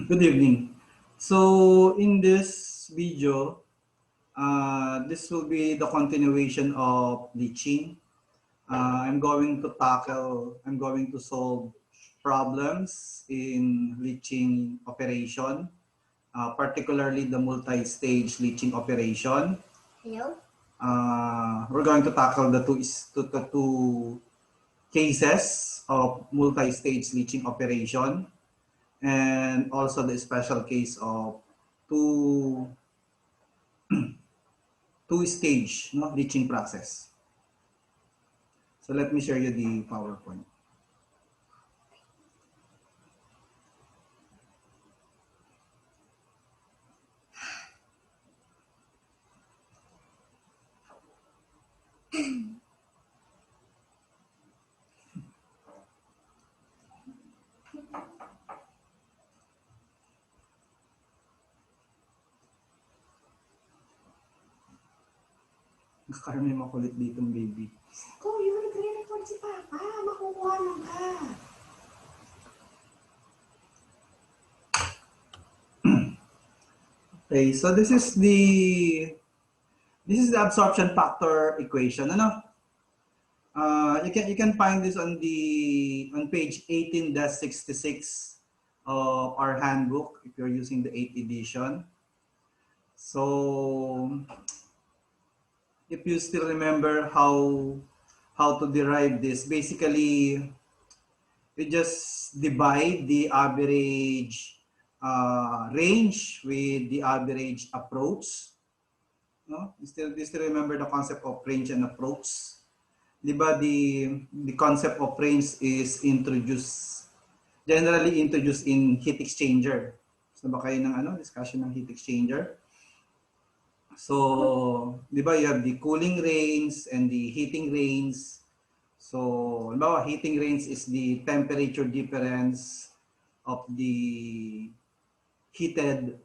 Good evening. So in this video, this will be the continuation of leaching. I'm going to solve problems in leaching operation, particularly the multi-stage leaching operation. Hello? We're going to tackle the two cases of multi-stage leaching operation, and also the special case of two two-stage leaching process. So let me share you the PowerPoint. Karami makulit dito, baby. Ko, yung nagre-record si Papa. Makukuha lang ka. Okay, so this is the absorption factor equation. You can find this on page 18-66 of our handbook if you're using the 8th edition. So if you still remember how to derive this, basically you just divide the average range with the average approach. No? You still remember the concept of range and approach? Diba, the concept of range is generally introduced in heat exchanger. So ba kayo ng discussion ng heat exchanger? So, di ba, you have the cooling range and the heating range. So, halimbawa, heating range is the temperature difference of the heated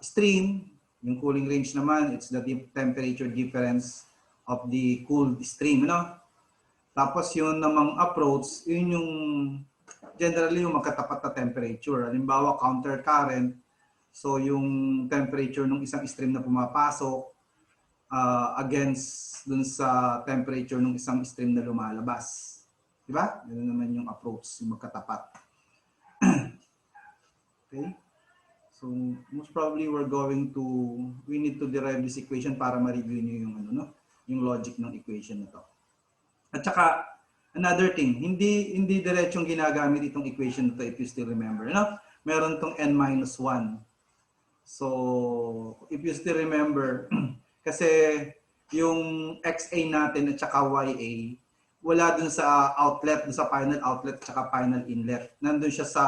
stream. Yung cooling range naman, it's the temperature difference of the cooled stream. Tapos yun namang approach, yun yung generally yung magkatapat na temperature. Halimbawa, counter current. So yung temperature ng isang stream na pumapasok against dun sa temperature ng isang stream na lumalabas. Diba? Yun naman yung approach, yung magkatapat. Okay? So most probably we need to derive this equation para ma-review nyo yung yung logic ng equation na to. At saka another thing, hindi diretsong ginagamit itong equation na to if you still remember. Meron tong n-1. So, if you still remember, kasi yung XA natin at saka YA, wala dun sa outlet, dun sa final outlet at saka final inlet. Nandun siya sa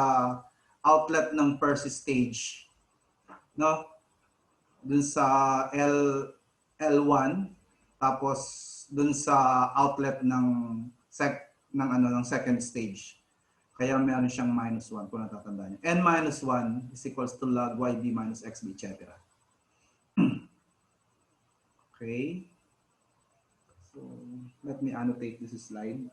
outlet ng first stage. No? Dun sa L1, tapos dun sa outlet ng second stage. Kaya meron siyang -1 kung natatandaan niyo. N-1 is equals to log YB minus XB, etc. Okay. So, let me annotate this slide.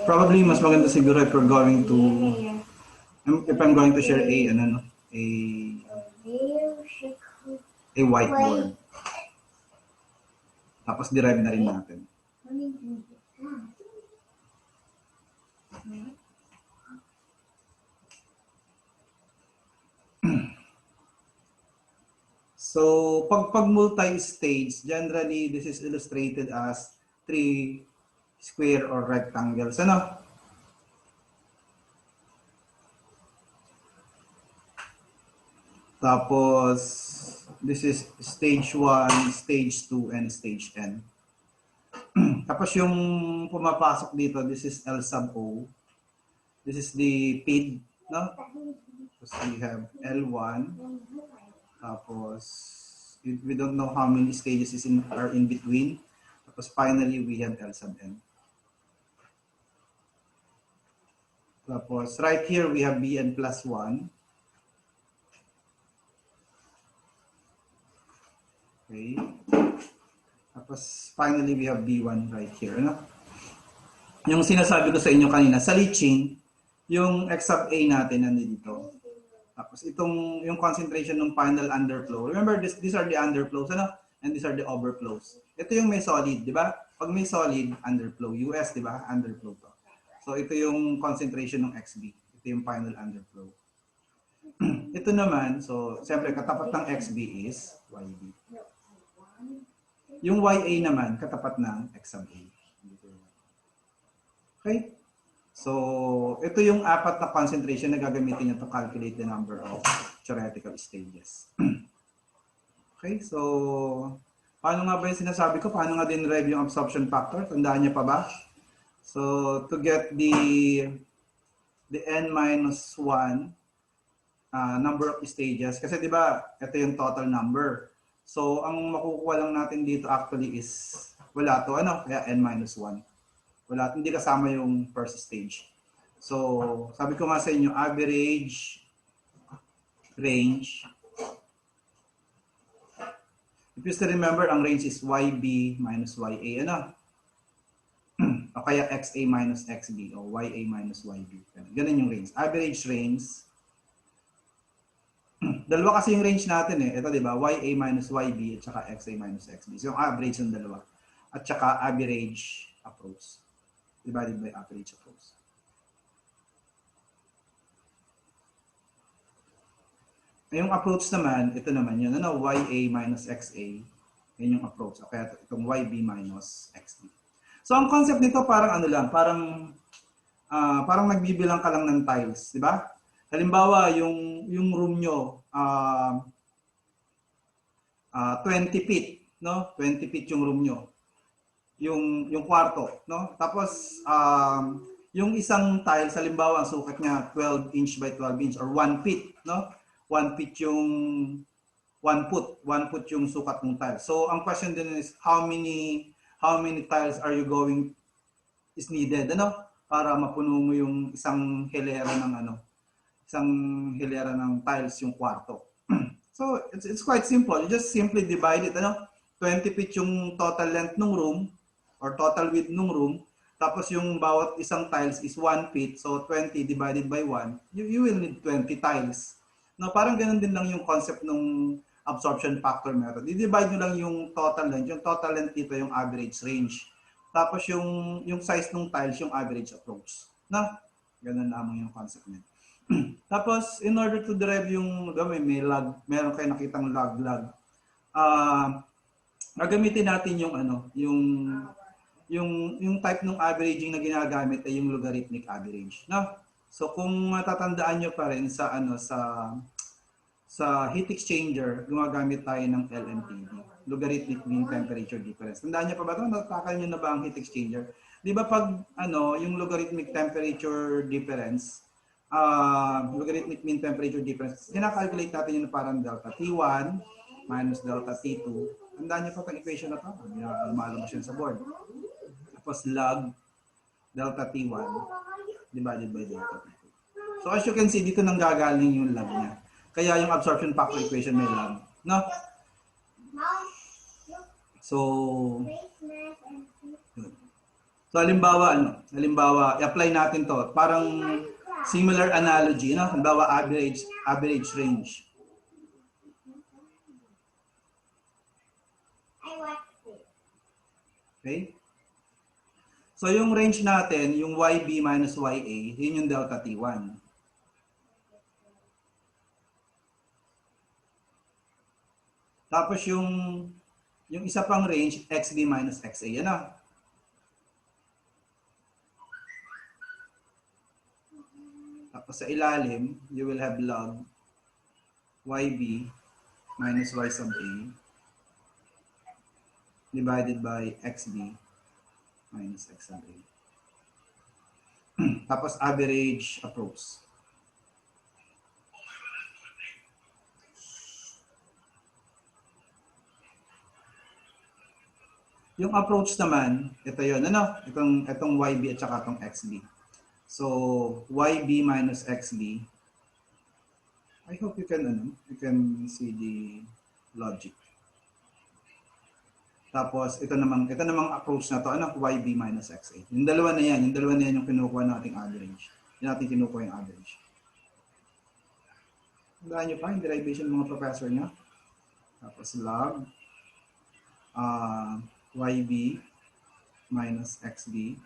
Probably mas maganda siguro if we're going to if I'm going to share a whiteboard. Tapos derive na rin natin. So, pag multi-stage, generally this is illustrated as 3 square or rectangles. Tapos, this is stage 1, stage 2, and stage N. Tapos yung pumapasok dito, this is L sub O. This is the feed, no? Tapos we have L1. Tapos, We don't know how many stages are in between. Tapos finally, we have L sub n. Tapos right here, we have Bn plus 1. Okay. Tapos finally, we have B1 right here. Ano? Yung sinasabi ko sa inyo kanina, sa leaching, yung X sub A natin nandito. Tapos yung concentration ng final underflow. Remember, these are the underflows, ano? And these are the overflows. Ito yung may solid, di ba? Pag may solid, underflow. US, di ba? Underflow to. So ito yung concentration ng XB. Ito yung final underflow. Ito naman, so siyempre katapat ng XB is YB. Yung YA naman, katapat ng X sub A. Okay? So, ito yung apat na concentration na gagamitin nyo to calculate the number of theoretical stages. Okay? So, paano nga ba yung sinasabi ko? Paano nga din review yung absorption factor? Tandaan niyo pa ba? So, to get the n minus 1 number of stages, kasi di ba, ito yung total number. So, ang makukuha lang natin dito actually is, wala to, ano? Kaya n minus 1. Wala, hindi kasama yung first stage. So, sabi ko nga sa inyo, average range. If you still remember, ang range is YB minus YA, ano? O kaya XA minus XB, o YA minus YB. Ganun yung range. Average range. Dalawa kasi yung range natin eh. Ito, di ba? YA minus YB at saka XA minus XB. So, yung average ng dalawa. At saka average approach. Divided by average approach. Yung approach naman, ito naman yun. Ano? YA minus XA. Yan yung approach. Okay, itong YB minus XB. So, ang concept nito parang ano lang, parang nagbibilang ka lang ng tiles. Di ba? Halimbawa, yung room nyo, 20 feet. No? 20 feet yung room nyo. Yung kwarto, no? Tapos yung isang tile, halimbawa ang sukat niya 12 inch by 12 inch or 1 feet, no? 1 feet yung 1 foot yung sukat ng tile. So ang question din is how many tiles are you going is needed, ano? Para mapuno mo yung isang hilera ng tiles yung kwarto. So it's quite simple. You just simply divide it, ano? 20 feet yung total length ng room or total width ng room, tapos yung bawat isang tiles is 1 feet, so 20 divided by 1, you will need 20 tiles. No, parang ganun din lang yung concept ng absorption factor method. I-divide nyo lang yung total length. Yung total length dito yung average range. Tapos yung size ng tiles, yung average approach. Na, ganun lamang yung concept nito. Tapos, in order to derive yung, may log, meron kayo nakitang log. Gagamitin natin yung yung type ng averaging na ginagamit ay yung logarithmic average, no? So kung matatandaan nyo pa rin sa sa heat exchanger, gumagamit tayo ng LMTD, logarithmic mean temperature difference. Tandaan nyo pa ba ito? Natakal nyo na ba ang heat exchanger? Di ba pag yung logarithmic temperature difference, logarithmic mean temperature difference, kinakalculate natin yun parang delta T1 minus delta T2. Tandaan nyo pa itong equation na ito. Lumalabas yun sa board. Tapos log delta T1 divided by delta T2. So as you can see, dito nang gagaling yung log niya. Kaya yung absorption factor equation may log. No? So halimbawa, i-apply natin to. Parang similar analogy, no? Halimbawa, average range. Okay? So yung range natin, yung YB minus YA, yun yung delta T1. Tapos yung isa pang range, XB minus XA. Yan na. Tapos sa ilalim, you will have log YB minus Y sub A divided by XB minus X sub A. Tapos average approach. Yung approach naman, ito yun, ano? Itong YB at saka itong XB. So, YB minus XB. I hope you can see the logic. Tapos, ito namang approach na to, ano? YB minus XA. Yung dalawa na yan yung kinukuha nating average. Yung natin kinukuha yung average. Tandaan nyo pa yung derivation ng mga professor nyo. Tapos, log YB minus XB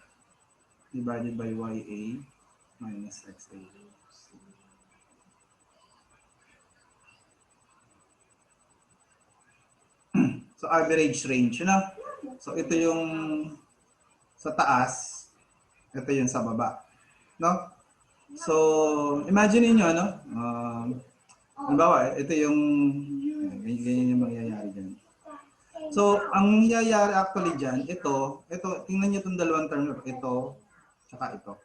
divided by YA minus XA. So, average range, So, ito yung sa taas, ito yung sa baba. No? So, imagine niyo halimbawa, ito yung, ganyan yung mangyayari dyan. So, ang nangyayari actually dyan, ito, tingnan niyo itong dalawang term, ito, tsaka ito.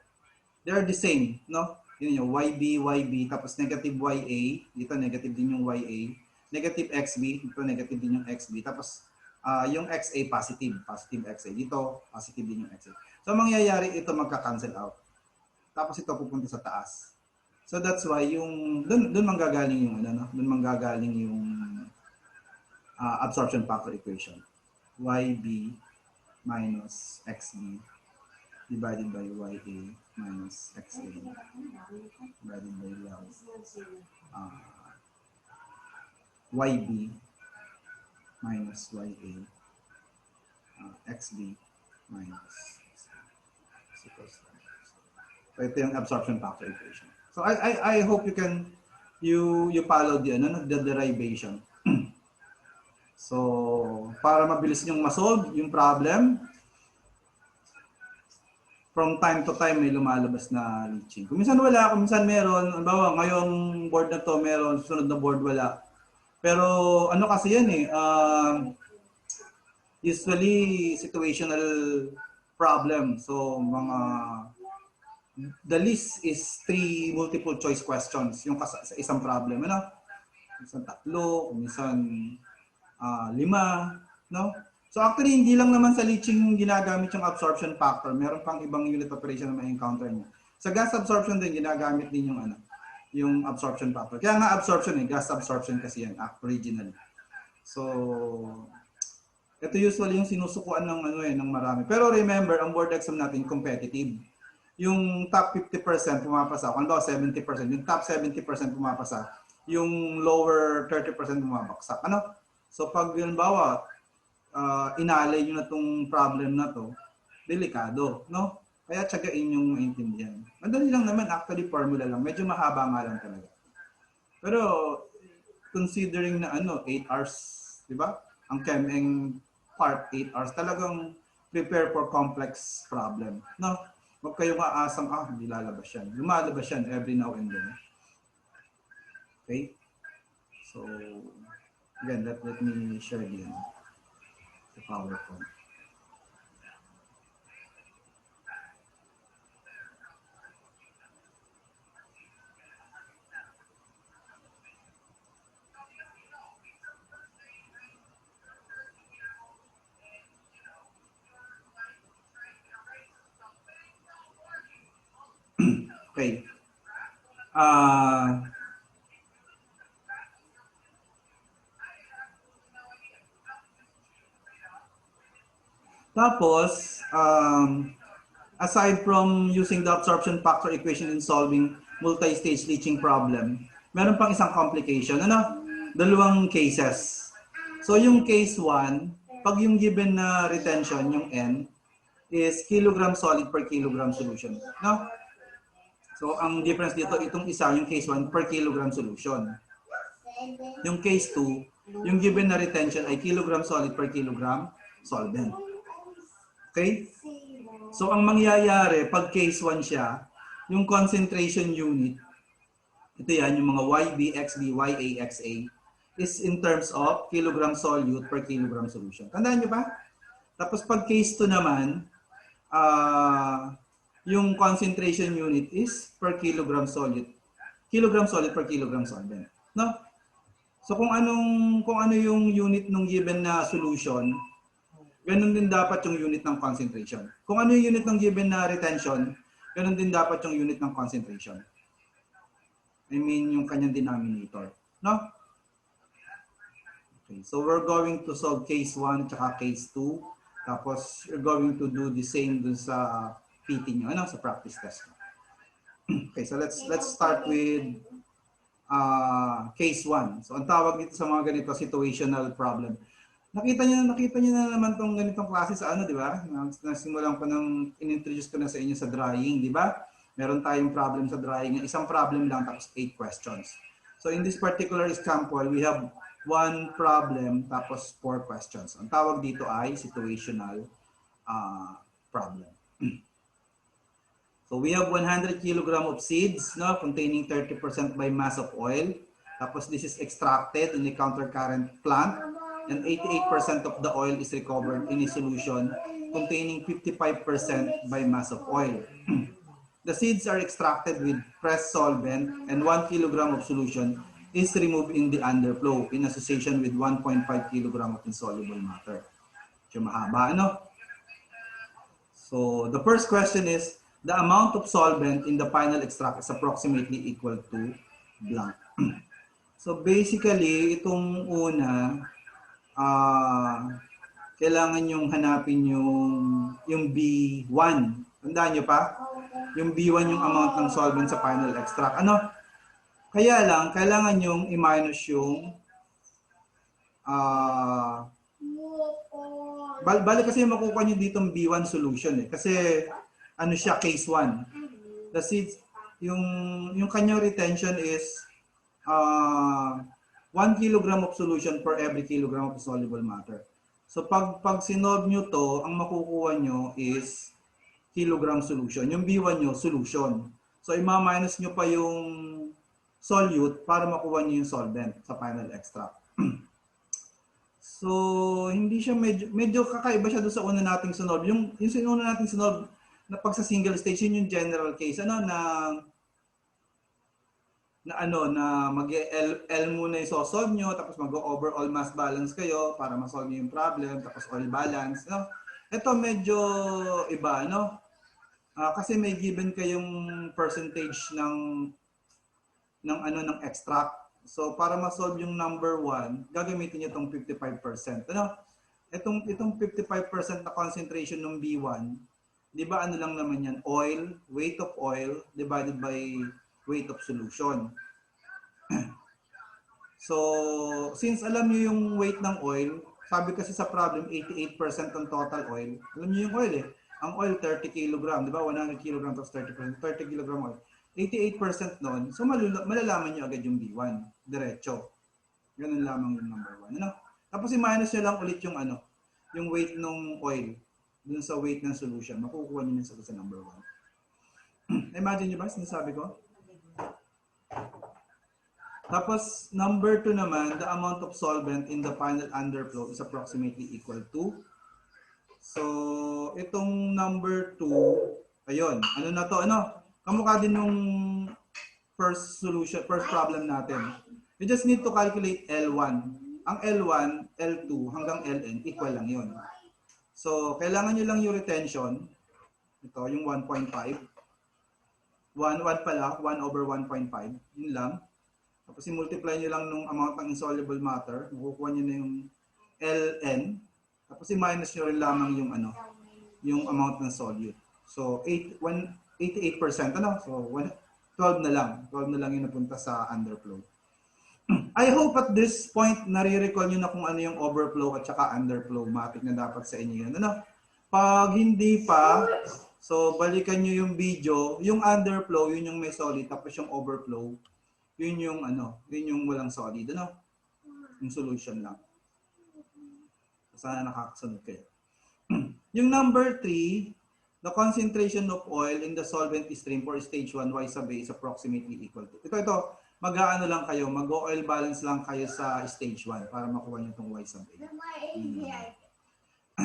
They are the same, no? Yun yung YB, tapos negative YA, dito negative din yung YA, negative XB, dito negative din yung XB, tapos yung XA positive XA, dito positive din yung XA. So, mangyayari ito magka-cancel out. Tapos ito pupunta sa taas. So, that's why yung, dun manggagaling yung, dun manggagaling yung absorption factor equation. YB minus XB divided by YA minus XA divided by log YB minus YA XB minus XA. So ito yung absorption factor equation. So I hope you follow the derivation. So para mabilis niyong ma-solve yung problem, from time to time may lumalabas na leaching. Kung minsan wala, kung minsan meron. Halimbawa, ngayong board na to meron, susunod na board wala. Pero ano kasi yan usually situational problem. So the list is 3 multiple choice questions yung sa isang problem. Minsan 3, minsan 5, no? So actually, hindi lang naman sa leaching ginagamit yung absorption factor. Meron pang ibang unit operation na ma-encounter nyo. Sa gas absorption din, ginagamit din yung absorption factor. Kaya nga absorption gas absorption kasi yan, originally. So, ito usually yung sinusukuan ng marami. Pero remember, ang board exam natin competitive. Yung top 50% pumapasa, kung daw 70%, yung top 70% pumapasa, yung lower 30% bumabaksak. So pag halimbawa, inalay nyo na itong problem na to, delikado, no? Kaya tsagain yung maintindihan. Madali lang naman, actually formula lang. Medyo mahaba nga lang talaga. Pero considering na 8 hours, di ba? Ang Chem-Eng part 8 hours, talagang prepare for complex problem, no? Huwag kayong aasang, hindi lalabas yan. Lumalabas yan every now and then. Okay? So, again, let me share the PowerPoint. Okay. Tapos, aside from using the absorption factor equation in solving multi-stage leaching problem, meron pang isang complication. Dalawang cases. So yung case 1, pag yung given na retention, yung N, is kilogram solid per kilogram solution. No? So ang difference dito, itong isa, yung case 1, per kilogram solution. Yung case 2, yung given na retention ay kilogram solid per kilogram solvent. Okay? So, ang mangyayari, pag case 1 siya, yung concentration unit, ito yan, yung mga YB, XB, YA, XA, is in terms of kilogram solute per kilogram solution. Tandaan nyo ba? Tapos pag case 2 naman, yung concentration unit is per kilogram solute per kilogram solvent. No? So kung ano yung unit ng given na solution, ganun din dapat yung unit ng concentration. Kung ano yung unit ng given na retention, ganun din dapat yung unit ng concentration. I mean, yung kanyang denominator. No? Okay, so we're going to solve case 1 at case 2. Tapos, you're going to do the same dun sa PT nyo, ano? Sa practice test. Okay, so let's start with case 1. So, ang tawag dito sa mga ganito, situational problem. Nakita niyo na naman tong ganitong klase sa ano, di ba? Nasimulan ko nang in-introduce ko na sa inyo sa drawing, di ba? Meron tayong problem sa drawing. Isang problem lang tapos 8 questions. So in this particular example, we have one problem tapos 4 questions. Ang tawag dito ay situational problem. So we have 100 kilogram of seeds, no, containing 30% by mass of oil. Tapos this is extracted in a countercurrent plant. And 88% of the oil is recovered in a solution containing 55% by mass of oil. The seeds are extracted with pressed solvent and 1 kilogram of solution is removed in the underflow in association with 1.5 kilogram of insoluble matter. So mahaba, ano? So the first question is, the amount of solvent in the final extract is approximately equal to blank. So basically, itong una, kailangan yung hanapin yung B1. Tandaan nyo pa? Yung B1 yung amount ng solvent sa final extract. Ano? Kaya lang, kailangan yung i-minus yung bali kasi makukuha nyo dito yung B1 solution eh. Kasi ano siya, case 1. The seeds, yung kanyang retention is 1 kilogram of solution per every kilogram of soluble matter. So pag sinolve nyo to, ang makukuha nyo is kilogram solution. Yung B1 nyo, solution. So ima-minus nyo pa yung solute para makuha nyo yung solvent sa final extract. So hindi siya medyo kakaiba siya doon sa una nating sinolve. Yung una nating sinolve na pag sa single stage, yun yung general case. Na mag-L muna yung sosolve nyo, tapos mag-overall mass balance kayo para masolve nyo yung problem, tapos oil balance. No? Ito medyo iba, no? Kasi may given kayong percentage ng extract. So para masolve yung number 1, gagamitin nyo itong 55%. Ano? Itong 55% na concentration ng B1, di ba ano lang naman yan? Oil, weight of oil divided by weight of solution. So, since alam niyo yung weight ng oil, sabi kasi sa problem, 88% ng total oil. Alam niyo yung oil eh. Ang oil, 30 kg, di ba? 100 kg plus 30%, 30 kg oil. 88% nun. So, malalaman niyo agad yung B1. Diretso. Ganun lamang yung number 1. Ano? Tapos, i-minus niyo lang ulit yung yung weight ng oil dun sa weight ng solution. Makukuha niyo yung sagot sa number 1. Imagine niyo ba? Sinasabi ko? Tapos, number 2 naman, the amount of solvent in the final underflow is approximately equal to. So, itong number 2, ayun. Ano na to? Kamukha din nung first problem natin. You just need to calculate L1. Ang L1, L2, hanggang Ln, equal lang yun. So, kailangan nyo lang yung retention. Ito, yung 1.5. 1 pala, 1 over 1.5. Yun lang. Tapos i-multiply nyo lang nung amount ng insoluble matter. Makukuha nyo na yung Ln. Tapos i-minus nyo rin lamang yung amount ng solute. So 88%. So 12 na lang. 12 na lang yung napunta sa underflow. I hope at this point nare-recall nyo na kung ano yung overflow at saka underflow matic na dapat sa inyo yun. Pag hindi pa, so balikan nyo yung video. Yung underflow, yun yung may solid. Tapos yung overflow, yun yung walang solid, yung solution lang. Sana nakakasunod kayo. Yung number 3, the concentration of oil in the solvent stream for stage 1 y sub A is approximately equal to. Ito, mag-aano lang kayo, mag-oil balance lang kayo sa stage 1 para makuha nyo itong y sub A.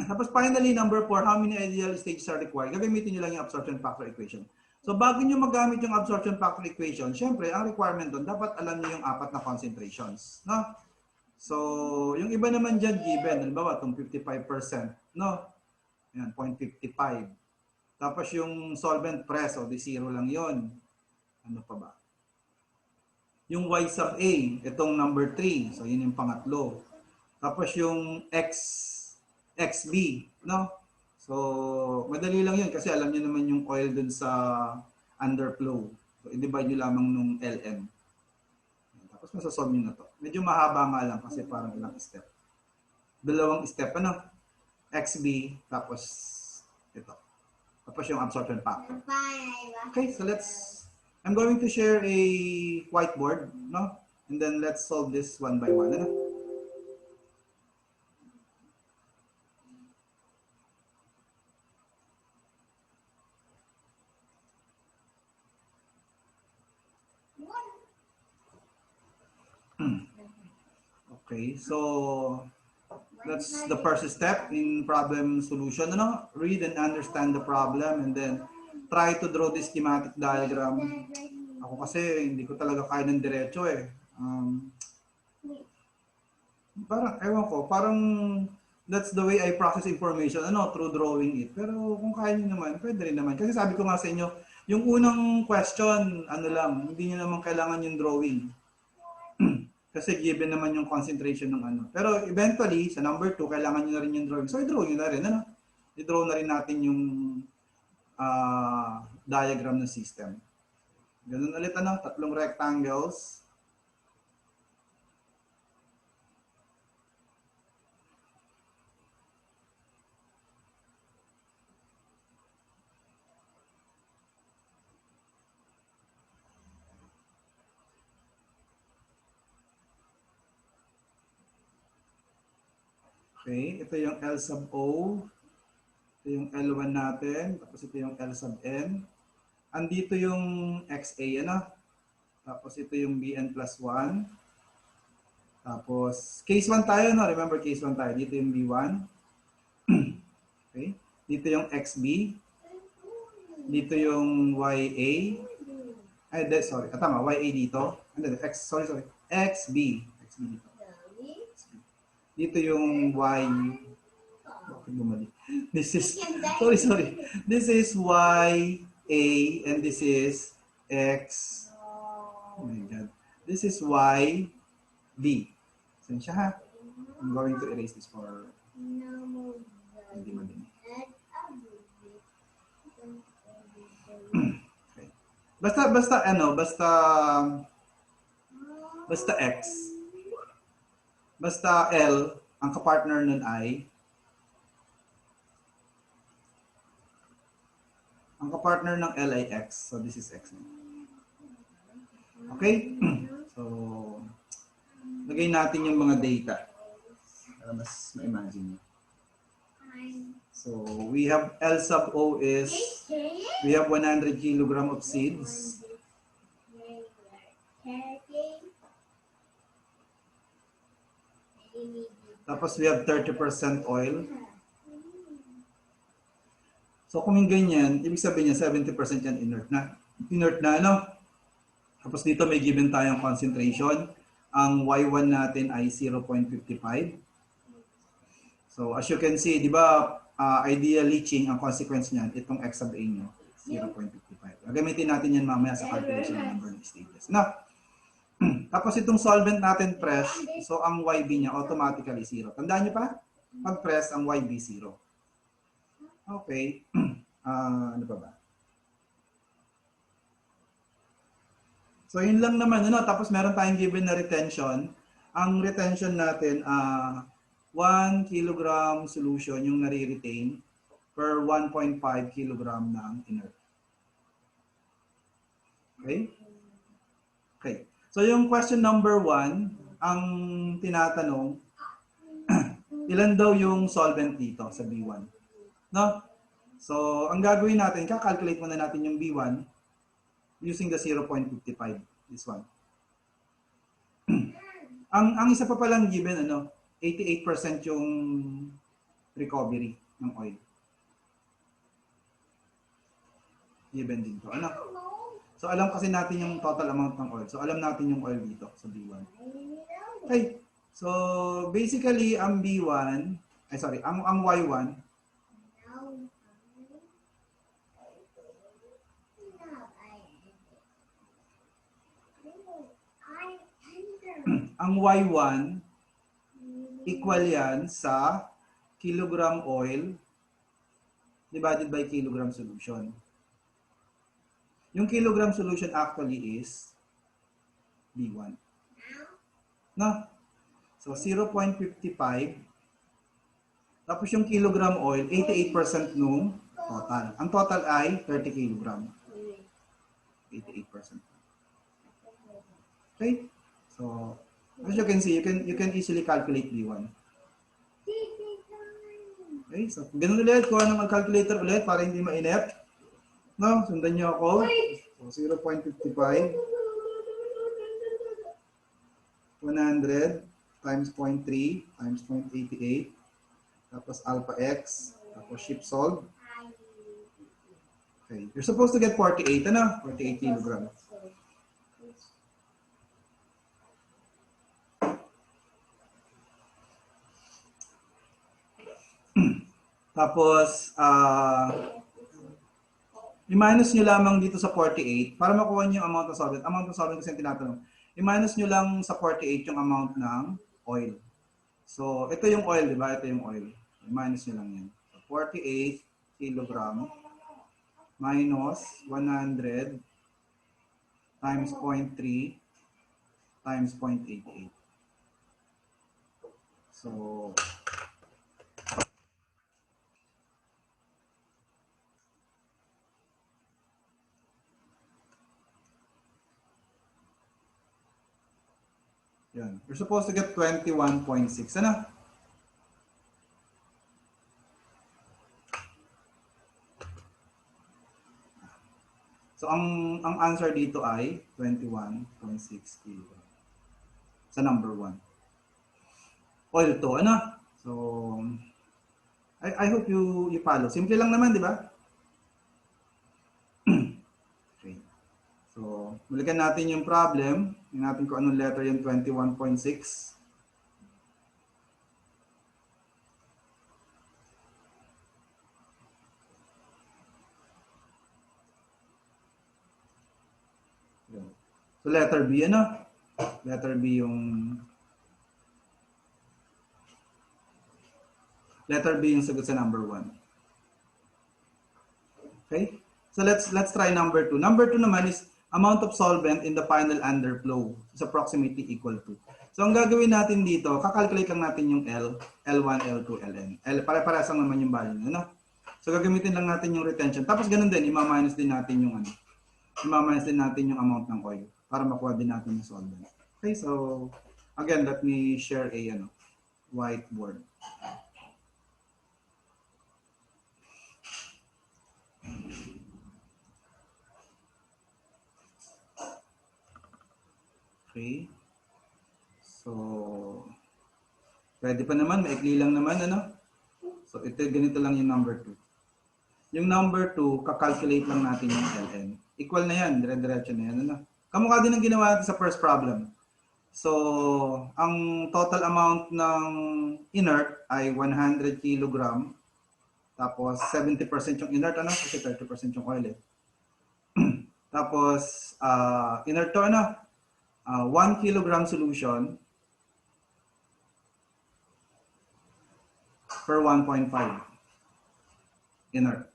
Tapos finally, number 4, how many ideal stages are required? Gagamitin nyo lang yung absorption factor equation. So bago nyo magamit yung absorption factor equation, syempre, ang requirement doon, dapat alam nyo yung 4 na concentrations. No? So, yung iba naman dyan given, halimbawa, itong 55%, no? Yan, 0.55. Tapos yung solvent press, o di zero lang yon. Ano pa ba? Yung Y sub A, itong number 3. So, yun yung pangatlo. Tapos yung XB, no? So, madali lang yun kasi alam niyo naman yung oil dun sa underflow. So, i-divide nyo lamang nung LM. Tapos masasolve nyo na to. Medyo mahaba nga lang kasi parang ilang step. Dalawang step, ano? XB, tapos ito. Tapos yung absorption factor. Okay, so I'm going to share a whiteboard, no? And then let's solve this one by one, ano? Okay, so that's the first step in problem solution. Ano? Read and understand the problem and then try to draw the schematic diagram. Ako kasi hindi ko talaga kaya ng diretso eh. Parang, ewan ko, parang that's the way I process information, ano, through drawing it. Pero kung kaya nyo naman, pwede rin naman. Kasi sabi ko nga sa inyo, yung unang question, ano lang, hindi nyo naman kailangan yung drawing. Kasi given naman yung concentration ng ano. Pero eventually, sa number 2, kailangan nyo na rin yung drawing. So, i-draw nyo na rin. Ano? I-draw na rin natin yung diagram ng system. Ganun ulit, ano? Tatlong rectangles. Okay, ito yung L sub O. Ito yung L1 natin. Tapos ito yung L sub N. Andito yung XA, ano? Tapos ito yung BN plus 1. Tapos, case 1 tayo, no? Remember, case 1 tayo. Dito yung B1. Okay. Dito yung XB. Dito yung YA. Ay, sorry. Tama, YA dito. Sorry. XB. XB dito. Dito yung Y. Bakit bumalik? This is, sorry. This is YA and this is X. Oh my God. This is YB. Sensya ha? I'm going to erase this for hindi madali. Okay. Basta X. Basta L, ang kapartner nun ay ang kapartner ng L ay X. So this is X. Okay? So, lagay natin yung mga data para mas ma-imagine nyo. So, we have L sub O is, we have 100 kilogram of seeds. Tapos we have 30% oil. So kung yung ganyan, ibig sabihin niya 70% yan inert na. Inert na, ano? Tapos dito may given tayong concentration. Ang Y1 natin ay 0.55. So as you can see, di ba, ideal leaching, ang consequence niyan, itong X sub A nyo, 0.55. Gagamitin natin yan mamaya sa calculation ng number of stages. Now, tapos itong solvent natin press, so ang YB niya automatically 0. Tandaan niyo pa? Pag press, ang YB 0. Okay. Ano pa ba? So yun lang naman. Ano? Tapos meron tayong given na retention. Ang retention natin, 1 kilogram solution yung nare-retain per 1.5 kilogram ng inert. Okay? Okay. So yung question number 1, ang tinatanong, ilan daw yung solvent dito sa B1? No? So ang gagawin natin, kakalculate muna natin yung B1 using the 0.55, this one. ang isa pa palang given, 88% yung recovery ng oil. Given din to. Ano? So alam kasi natin yung total amount ng oil. So alam natin yung oil dito sa B1. Okay. So, basically, ang B1, ang Y1, ang Y1, equal yan sa kilogram oil divided by kilogram solution. Yung kilogram solution actually is B1. No? So, 0.55. Tapos yung kilogram oil, 88% nung total. Ang total ay 30 kilogram. 88%. Okay? So, as you can see, you can easily calculate B1. Okay? So, ganun ulit. Kuha ng calculator ulit para hindi mainip. No? Sundan nyo ako. So, 0.55. 100 times 0.3 times 0.88. Tapos alpha x. Tapos ship solve. Okay. You're supposed to get 48. Ano? 48 kilogram. Tapos, i-minus nyo lamang dito sa 48 para makuha nyo yung amount of solvent. Amount of solvent kasi yung tinatanong. I-minus nyo lang sa 48 yung amount ng oil. So, ito yung oil, di ba? Ito yung oil. I-minus nyo lang yan. So, 48 kilogram minus 100 times 0.3 times 0.88. So, yan. You're supposed to get 21.6. Ano? So, ang answer dito ay 21.6 kg. Sa number 1. Oil to, ano? So, I hope you follow. Simple lang naman, di ba? Okay. So, balikan natin yung problem. Tingnan natin kung anong letter yung 21.6. So, letter B, ano? Letter B yung sagot sa number 1. Okay? So, let's try number 2. Number 2 naman is amount of solvent in the final underflow is approximately equal to. So, ang gagawin natin dito, kakalculate lang natin yung L, L1, L2, Ln. Pare-parehas lang naman yung value, ano? So, gagamitin lang natin yung retention. Tapos, ganun din, ima-minus din natin yung ano. I-minus din natin yung amount ng oil para makuha din natin yung solvent. Okay, so again, let me share a whiteboard. Okay. So, pwede pa naman, maikli lang naman, ano? So, ito, ganito lang yung number 2. Yung number 2, kakalculate lang natin yung Ln. Equal na yan, dire-diretso na yan, ano? Kamukha din ang ginawa natin sa first problem. So, ang total amount ng inert ay 100 kilogram. Tapos, 70% yung inert, ano? Kasi 30% yung oil, eh. Tapos, inert to, ano? 1 kilogram solution per 1.5 inert.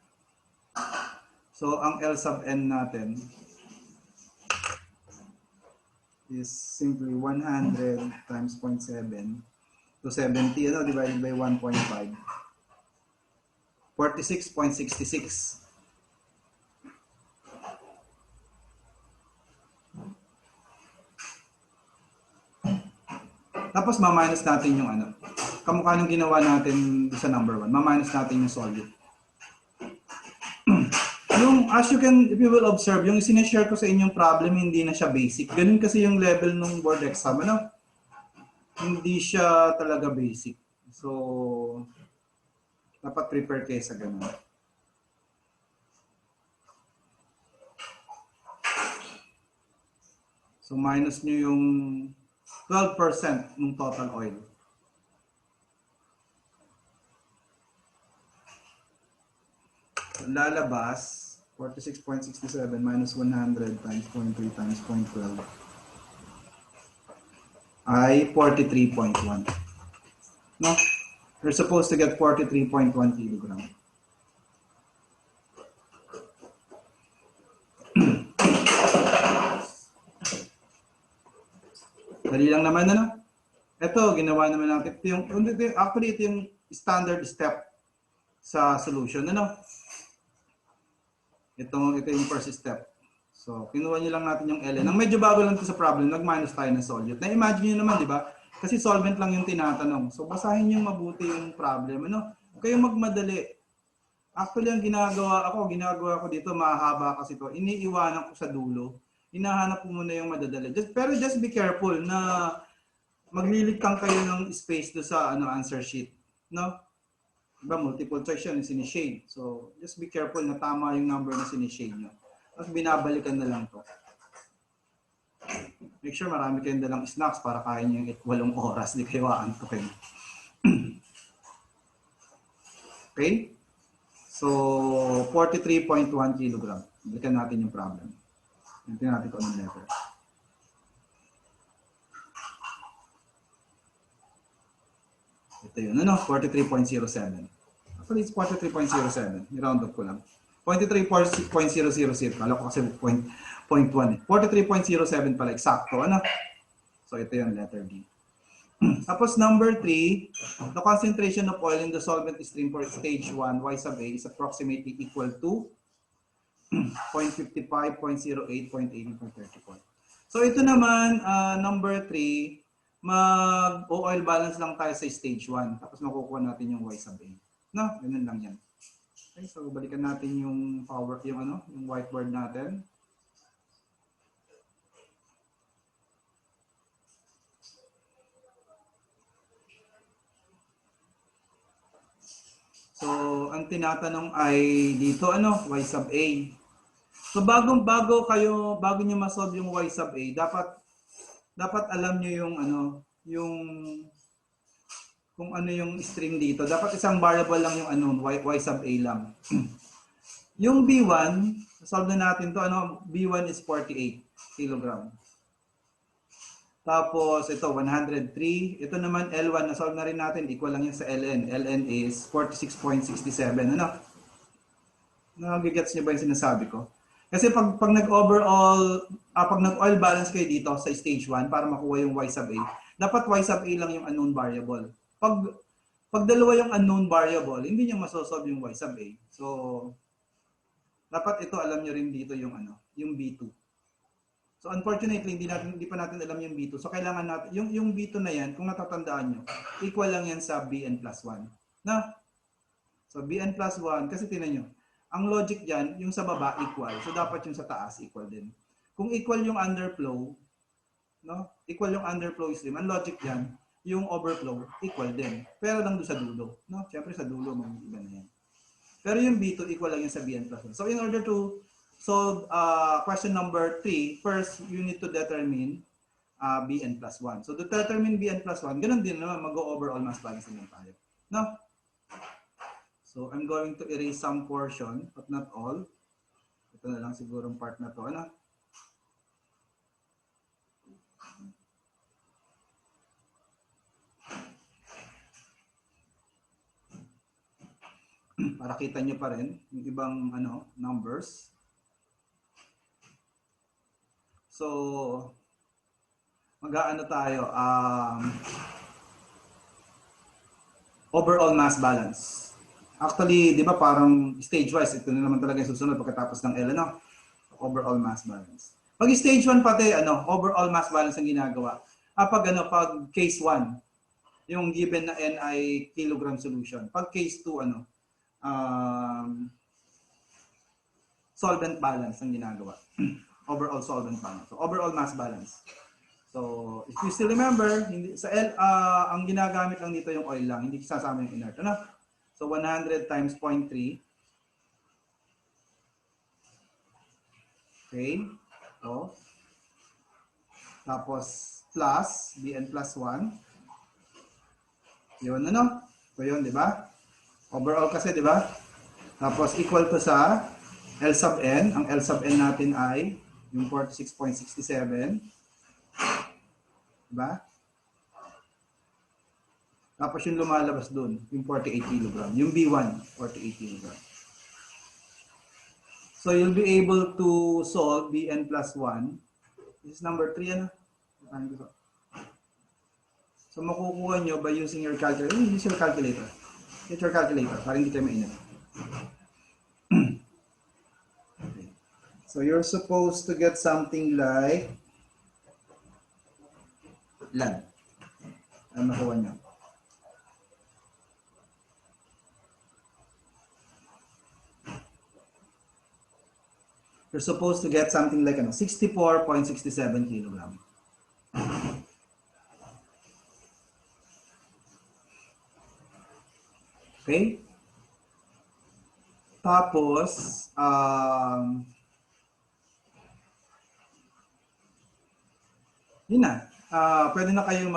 So, ang L sub n natin is simply 100 times 0.7 to 70, ano, divided by 1.5. 46.66. Tapos, ma-minus natin yung ano. Kamukha nung ginawa natin sa number 1. Ma-minus natin yung solid. Yung, as you can, if you will observe, yung sinishare ko sa inyong problem, hindi na siya basic. Ganun kasi yung level ng board exam, ano? Hindi siya talaga basic. So, dapat prepare kayo sa ganun. So, minus nyo yung 12% ng total oil. Lalabas, 46.67 minus 100 times 0.3 times 0.12 ay 43.1. No? You're supposed to get 43.1 kilogram. Dali lang naman, ano? Ito, ginawa naman natin. Actually, ito yung standard step sa solution. Ano? Ito yung first step. So, kinuha nyo lang natin yung ln. Ang medyo bago lang ito sa problem, nag-minus tayo ng solute. Na-imagine nyo naman, di ba? Kasi solvent lang yung tinatanong. So, basahin nyo mabuti yung problem. Ano? Huwag kayong magmadali. Actually, ang ginagawa ko dito, mahaba kasi ito. Iniiwanan ko sa dulo. Hinahanap ko muna yung madadali. Pero just be careful na maglilikang kayo ng space do sa answer sheet. No? Diba, multiple choice yun, sinishade. So, just be careful na tama yung number na sinishade nyo. Tapos binabalikan na lang to. Make sure marami kayong dalang snacks para kain nyo yung 8 oras. Di kayo aantukin. Okay? So, 43.1 kilogram. Balikan natin yung problem. Tingnan natin kung anong letter. Ito yun, 43.07. Actually, it's 43.07. I-round up ko lang. 43.000. Kala ko kasi 0.1 eh. 43.07 pala, eksakto. So, ito yung letter D. Tapos, number 3, the concentration of oil in the solvent stream for stage 1, Y sub A, is approximately equal to 0.55, 0.08, 0.80, 0.34. So, ito naman, number 3, mag-oil balance lang tayo sa stage 1. Tapos makukuha natin yung Y sub A. No, ganun lang yan. Okay, so balikan natin yung yung whiteboard natin. So, ang tinatanong ay dito Y sub A. So bago niyo ma-solve yung Y sub A, dapat alam niyo yung kung ano yung string dito. Dapat isang variable lang yung Y sub A lang. Yung B1, solve na natin to, B1 is 48 kilogram. Tapos ito 103, ito naman L1 na solve na rin natin, equal lang yan sa LN. LN is 46.67. Nagigets niyo ba yung sinasabi ko? Kasi pag nag-oil balance kayo dito sa stage 1 para makuha yung Y sub A, dapat Y sub A lang yung unknown variable. Pag dalawa yung unknown variable, hindi niyo masosolve yung Y sub A. So, dapat ito alam niyo rin dito yung B2. So, unfortunately, hindi pa natin alam yung B2. So, kailangan natin, yung B2 na yan, kung natatandaan nyo, equal lang yan sa Bn plus 1. Na? So, Bn plus 1, kasi tinan nyo, ang logic dyan, yung sa baba equal. So, dapat yung sa taas equal din. Kung equal yung underflow, equal yung underflow stream, ang logic dyan, yung overflow, equal din. Pero lang doon sa dulo. Siyempre sa dulo, may iba na yan. Pero yung B2, equal lang yan sa Bn plus 1. So, in order to solve question number 3, first, you need to determine Bn plus 1. So, to determine Bn plus 1, ganun din naman, mag-overall mass balance naman tayo. No? So, I'm going to erase some portion, but not all. Ito na lang siguro ang part na to. Para kita nyo pa rin yung ibang numbers. So, mag-aano tayo? Overall mass balance. Actually, di ba parang stage-wise, ito na naman talaga yung susunod pagkatapos ng L, overall mass balance. Pag stage 1 pati, overall mass balance ang ginagawa. Pag case 1, yung given na N ay kilogram solution. Pag case 2, solvent balance ang ginagawa. Overall solvent balance. So, overall mass balance. So, if you still remember, sa L, ang ginagamit lang dito yung oil lang, hindi sasama yung inert. So, 100 times 0.3. Okay. So, tapos, plus Bn plus 1. Yun, ano? So yun, di ba? Overall kasi, di ba? Tapos equal to sa L sub n. Ang L sub n natin ay yung 46.67. Di ba? Tapos yung lumalabas dun, yung 48 kg. Yung B1, 48 kg. So you'll be able to solve Bn plus 1. This is number 3, ano? So makukuha nyo by using your calculator. Use your calculator. Get your calculator para hindi kayo mainit. Okay. So you're supposed to get something like lan. Ano makuha nyo? You're supposed to get something like 64.67 kilogram. Okay? Tapos, yun na. Pwede na kayong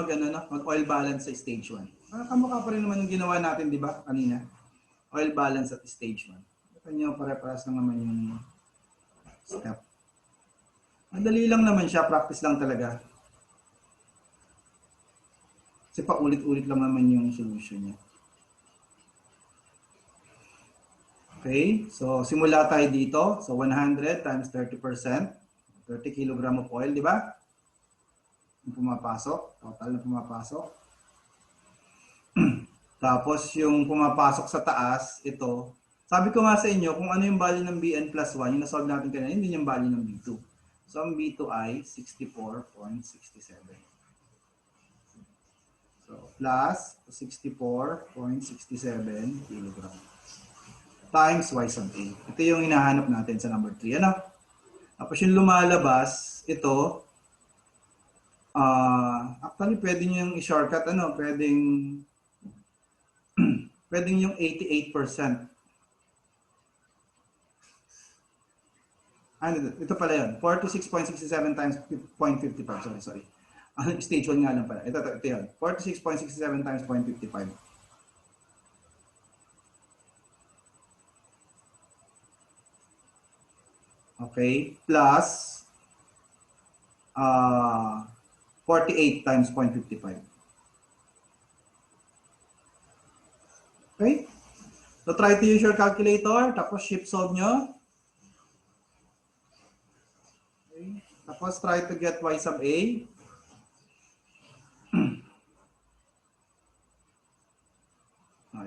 mag-oil balance sa stage 1. Kamukha pa rin naman yung ginawa natin, di ba, kanina? Oil balance at stage 1. Kanya pare-paras lang naman yung step. Madali lang naman siya, practice lang talaga. Kasi paulit-ulit lang naman yung solution niya. Okay, so simula tayo dito. So 100 times 30%, 30 kg of oil, di ba? Yung pumapasok, total na pumapasok. Tapos yung pumapasok sa taas, ito. Sabi ko nga sa inyo, kung ano yung value ng Bn plus 1, yung nasolve natin kanina, hindi yung value ng B2. So ang B2 ay 64.67. So plus 64.67 kg. Times y sub a. Ito yung hinahanap natin sa number 3. Ano? Tapos yung lumalabas, ito, actually pwede nyo yung i-shortcut, pwedeng yung 88%. Ito pala yun. 46.67 times 0.55. Sorry. Stage 1 nga lang pala. Ito yun. 46.67 times 0.55. Okay, plus 48 times 0.55. Okay? So try to use your calculator, tapos shift solve nyo. Okay. Tapos try to get y sub a.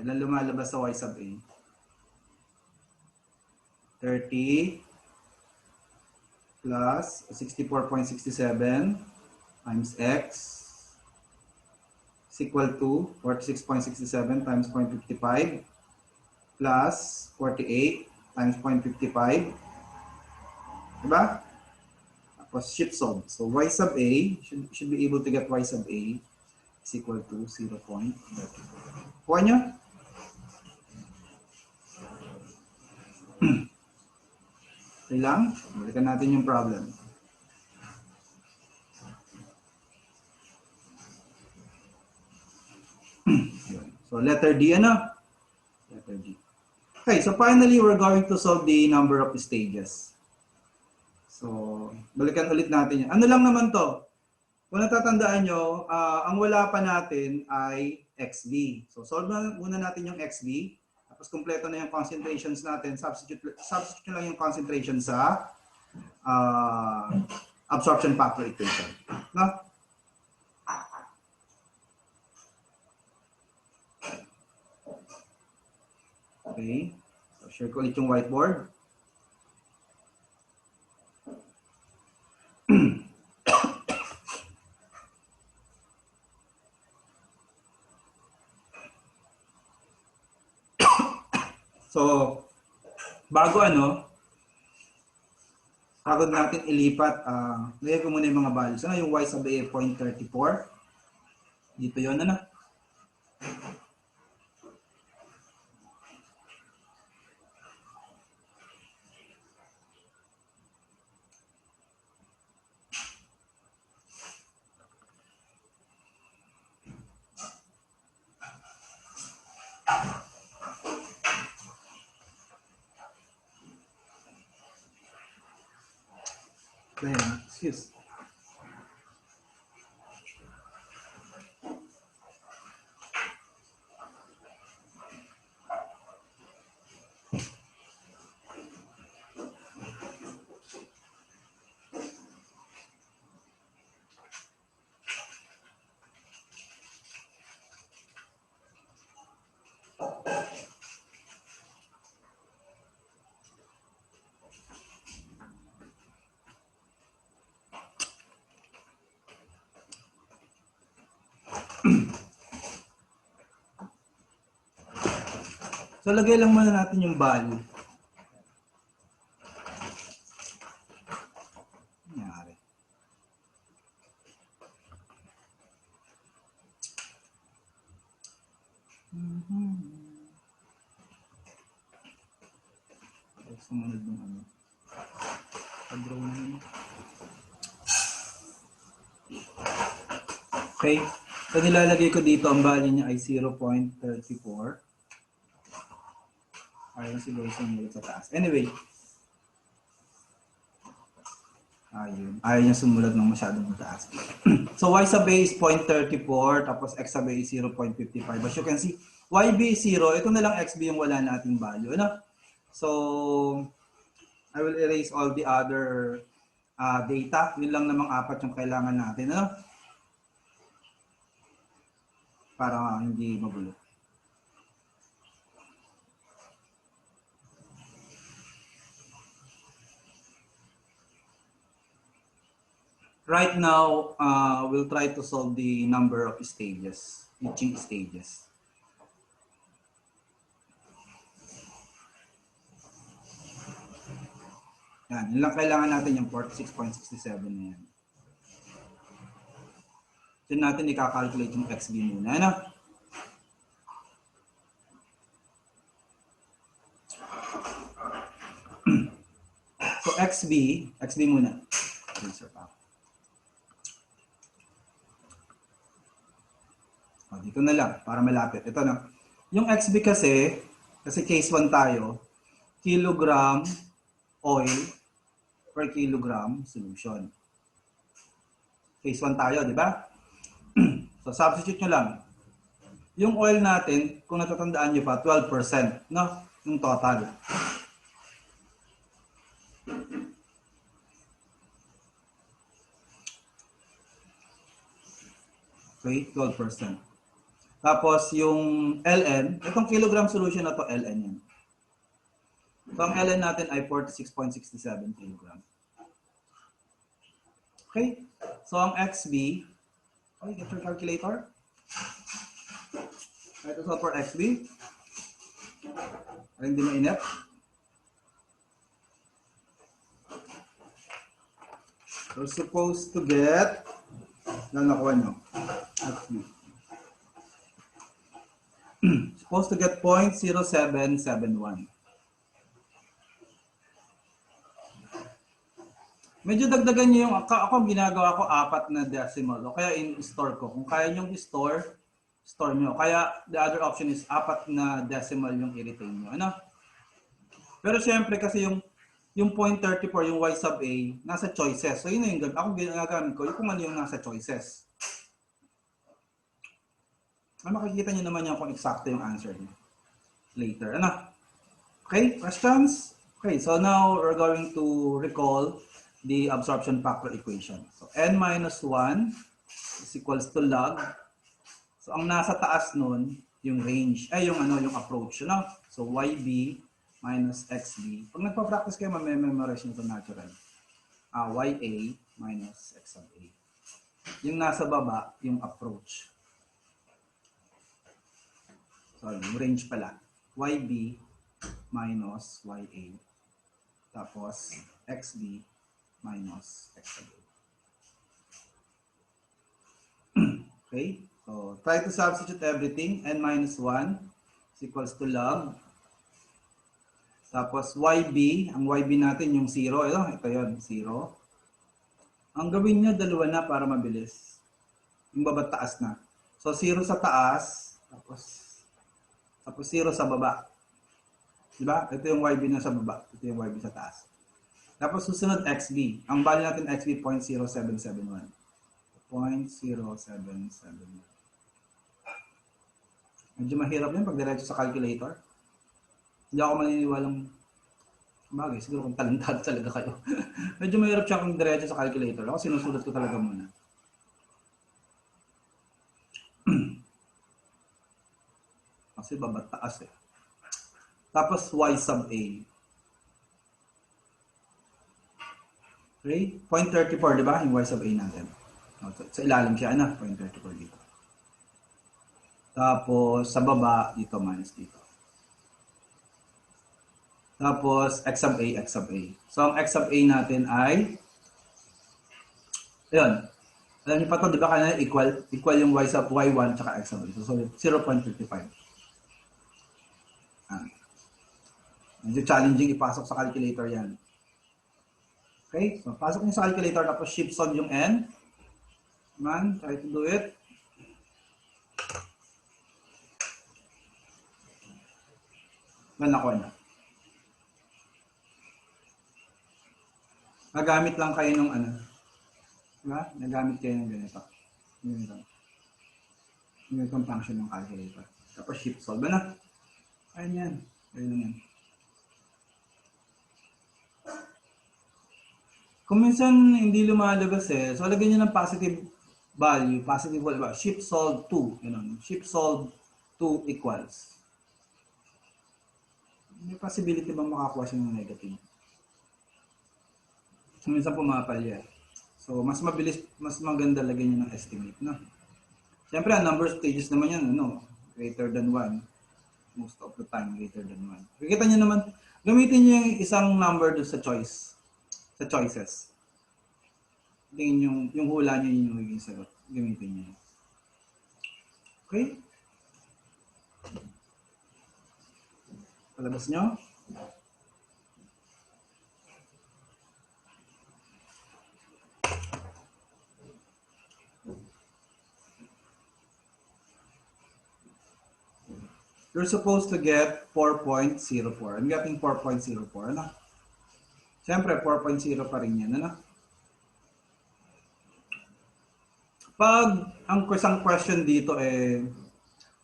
Ilan lumalabas sa y sub a? 30 plus 64.67 times x is equal to 46.67 times 0.55 plus 48 times 0.55. Diba? Tapos shift solve. So y sub a, should be able to get y sub a is equal to 0.30. Kuha nyo? Okay lang? Balikan natin yung problem. So letter D, Letter D. Okay, so finally, we're going to solve the number of stages. So, balikan ulit natin yan. Ano lang naman to? Kung natatandaan nyo, ang wala pa natin ay XB. So, solve muna natin yung XB. Tapos, kumpleto na yung concentrations natin. Substitute lang yung concentration sa absorption factor equation. No? Okay. So, share ko ulit yung whiteboard. So, bago natin ilipat, lagay ko muna yung mga values. Yung y sub a 0.34. Dito yun, Ayan, excuse. So, lagay lang muna natin yung value. Nangyari. Sumunod ng ano. Pag-draw na yun. Okay. So, nilalagay ko dito ang value niya ay 0.34. Ayaw siguro sumulat sa taas. Anyway. Ayaw niya sumulat ng masyadong mataas. So, y sub a is 0.34, tapos x sub a is 0.55. As you can see, yb is 0. Ito na lang xb yung wala nating value. Ano? So, I will erase all the other data. Yun lang namang apat yung kailangan natin. Ano? Para hindi magulo. Right now, we'll try to solve the number of stages, leaching stages. Yan, yun lang kailangan natin yung 46.67 na yan. Diyan natin i-calculate yung XB muna. Ano? So XB muna. Dito na lang, para malapit. Ito na. Yung XB kasi case 1 tayo, kilogram oil per kilogram solution. Case 1 tayo, di ba? So, substitute nyo lang. Yung oil natin, kung natatandaan nyo pa, 12%, no? Yung total. Okay, 12%. Tapos, yung LN, itong kilogram solution na to, LN yan. So, ang LN natin ay 46.67 kilogram. Okay? So, ang XB, okay, get your calculator. Right, ito for XB. Ay, hindi mainit. We're supposed to get, lang nakuha nyo, XB. Supposed to get 0.0771. Medyo dagdagan nyo yung, ako ginagawa ko 4 na decimal o kaya in-store ko. Kung kaya nyo i-store, store nyo. Kaya the other option is 4 na decimal yung i-retain nyo. Ano? Pero syempre kasi yung 0.34, yung y sub a, nasa choices. So yun na yung ako ginagamit ko, yung kung ano yung nasa choices. Makikita nyo naman yan kung eksakto yung answer nyo later. Ano? Okay, questions? Okay, so now we're going to recall the absorption factor equation. So n minus 1 is equals to log. So ang nasa taas nun, yung range, ay yung ano, yung approach. No? So yb minus xb. Pag nagpa-practice kayo, mamememorize nyo ito natural. Ya minus x sub a. Yung nasa baba, yung approach. Sorry, yung range pala. YB minus YA. Tapos, XB minus XA. Okay? So, try to substitute everything. N minus 1 is equals to log. Tapos, YB. Ang YB natin yung 0. Ito yun, 0. Ang gawin nyo, dalawa na para mabilis. Yung baba taas na. So, 0 sa taas. Tapos 0 sa baba. Diba? Ito yung YB na sa baba. Ito yung YB sa taas. Tapos susunod XB. Ang value natin XB 0.0771. 0.0771. Medyo mahirap yun pag diretso sa calculator. Hindi ako maniniwalang bagay. Siguro kung talentado talaga kayo. Medyo mahirap siya kung diretso sa calculator. Ako sinusulat ko talaga muna. Kasi babataas eh. Tapos Y sub A. Okay? 0.34, di ba? Yung Y sub A natin. Sa ilalim siya, ano? 0.34 dito. Tapos, sa baba, dito, minus dito. Tapos, X sub A, X sub A. So, ang X sub A natin ay, ayun. Alam niyo pa ito, di ba kanina equal yung Y sub Y1 tsaka X sub A. So, 0.55. Medyo challenging ipasok sa calculator yan. Okay? So, pasok niyo sa calculator, tapos shift solve yung N. Come on, try to do it. Nakuha na. Nagamit lang kayo ng ano. Diba? Nagamit kayo ng ganito. Ganitong function ng calculator. Tapos shift solve. Ano? Ayan yan. Ayan lang yan. Kung minsan hindi lumalabas eh, so lagyan nyo ng positive value, positive value, shift solve 2. Ganun. Shift solve 2 equals. May possibility bang makakuha siya ng negative? So, minsan pumapalya. So, mas mabilis, mas maganda lagyan nyo ng estimate. No? Siyempre, ang number of stages naman yan, ano, greater than 1. Most of the time, greater than 1. Kikita nyo naman, gamitin nyo yung isang number doon sa choice. Sa choices. Tingin yung hula nyo yung magiging sagot. Gamitin nyo. Okay? Palabas nyo. You're supposed to get 4.04. I'm getting 4.04. Ano? Siyempre, 4.0 pa rin yan. Ano? Pag ang isang question dito eh,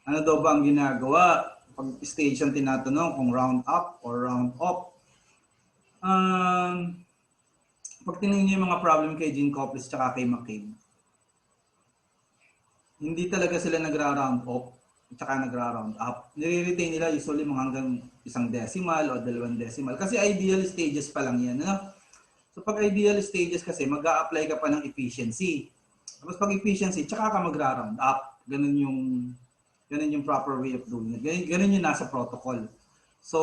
ano daw ba ang ginagawa? Pag stage ang tinatanong kung round up or round off. Pag tinignan niyo yung mga problem kay Gene Coplis at kay McCabe, hindi talaga sila nagra-round off at saka nagra-round up. Nire-retain nila usually mga hanggang isang decimal o 2 decimal. Kasi ideal stages pa lang yan. Ano? So pag ideal stages kasi, mag-a-apply ka pa ng efficiency. Tapos pag efficiency, tsaka ka magra-round up. Ganun yung proper way of doing it. Ganun yung nasa protocol. So,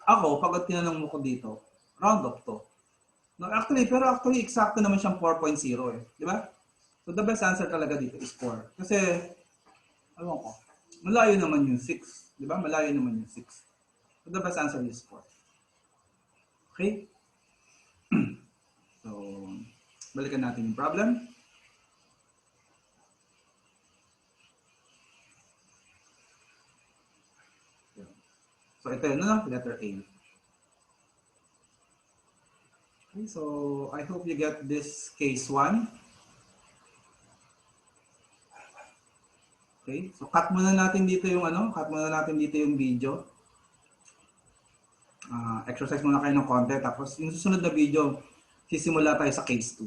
ako, pag tinanong mo ko dito, round off to. No, actually, eksakto naman siyang 4.0 eh. Di ba? So, the best answer talaga dito is 4. Kasi, alam ko, malayo naman yung 6. Di ba? Malayo naman yung 6. So, the best answer is 4. Okay? So, balikan natin yung problem. So, ito yun, no? Letter A. Okay, so, I hope you get this case 1. Okay, so cut muna natin dito yung video. Exercise muna kayo ng konti. Tapos, yung susunod na video, sisimula tayo sa case 2.